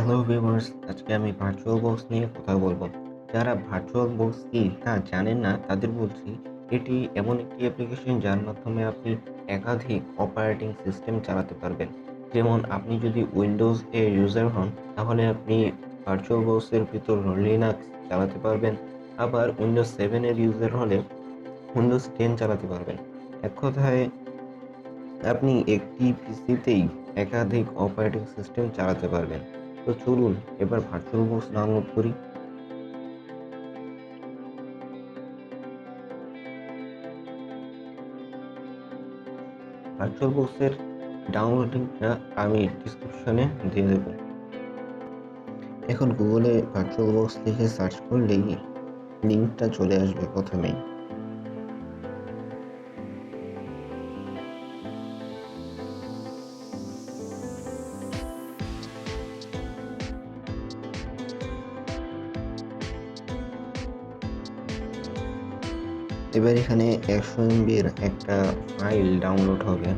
Hello viewers, আজকে আমি virtual box নিয়ে কথা বলবো। যারা ভার্চুয়াল বক্স কি তা জানেন না তাদের বলছি, এটি এমন একটি অ্যাপ্লিকেশন যার মাধ্যমে আপনি একাধিক অপারেটিং সিস্টেম চালাতে পারবেন। যেমন আপনি যদি উইন্ডোজ এর ইউজার হন তাহলে আপনি ভার্চুয়াল বক্সের ভিতর লিনাক্স চালাতে পারবেন। আবার উইন্ডোজ 7 এর ইউজার হলে উইন্ডোজ 10 চালাতে পারবেন। এক কথায় আপনি একটি পিসিতেই একাধিক অপারেটিং সিস্টেম চালাতে পারবেন। তো চলুন এবার ভার্চুয়াল বক্স ডাউনলোড করি। ভার্চুয়াল বক্সের ডাউনলোড লিঙ্কটা আমি ডিসক্রিপশনে দিয়ে দেব। এখন গুগলে ভার্চুয়াল বক্স লিখে সার্চ করলেই লিঙ্কটা চলে আসবে প্রথমেই। এবার এখানে 100 MB-র একটা ফাইল ডাউনলোড হবে।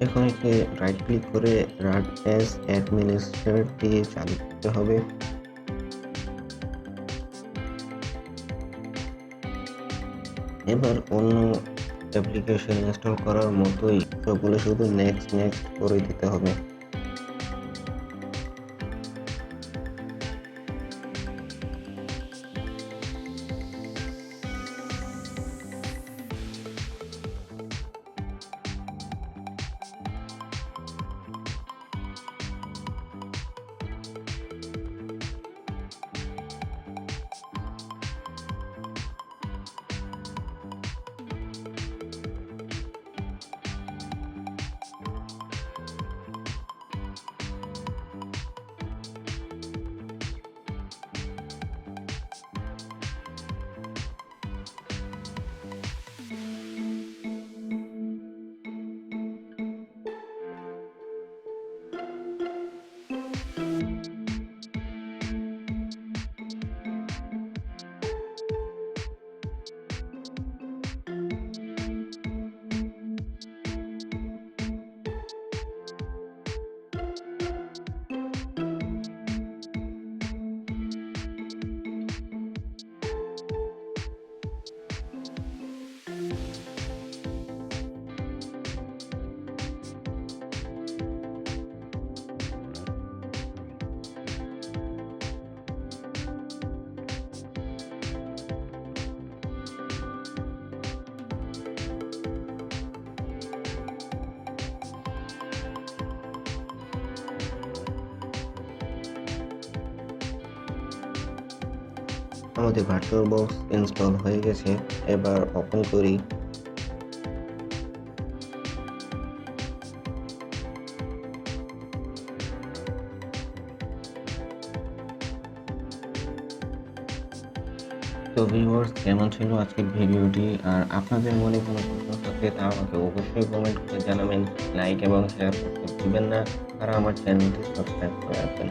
এখন একে রাইট ক্লিক করে রান অ্যাজ অ্যাডমিনিস্ট্রেটর দিয়ে চালু করতে হবে। এবার অন্য অ্যাপ্লিকেশন ইনস্টল করার মতোই সবগুলো শুধু নেক্সট নেক্সট করে দিতে হবে। আমাদের ভার্চুয়াল বক্স ইনস্টল হয়ে গেছে, এবার ওপেন করি। তো ভিউয়ার্স, কেমন ছিল আজকের ভিডিওটি? আর আপনাদের মনে কোনো প্রশ্ন থাকলে তা আমাকে অবশ্যই কমেন্ট করে জানাবেন। লাইক এবং শেয়ার করতে ভুলবেন না, আর আমার চ্যানেলটি সাবস্ক্রাইব করে রাখবেন।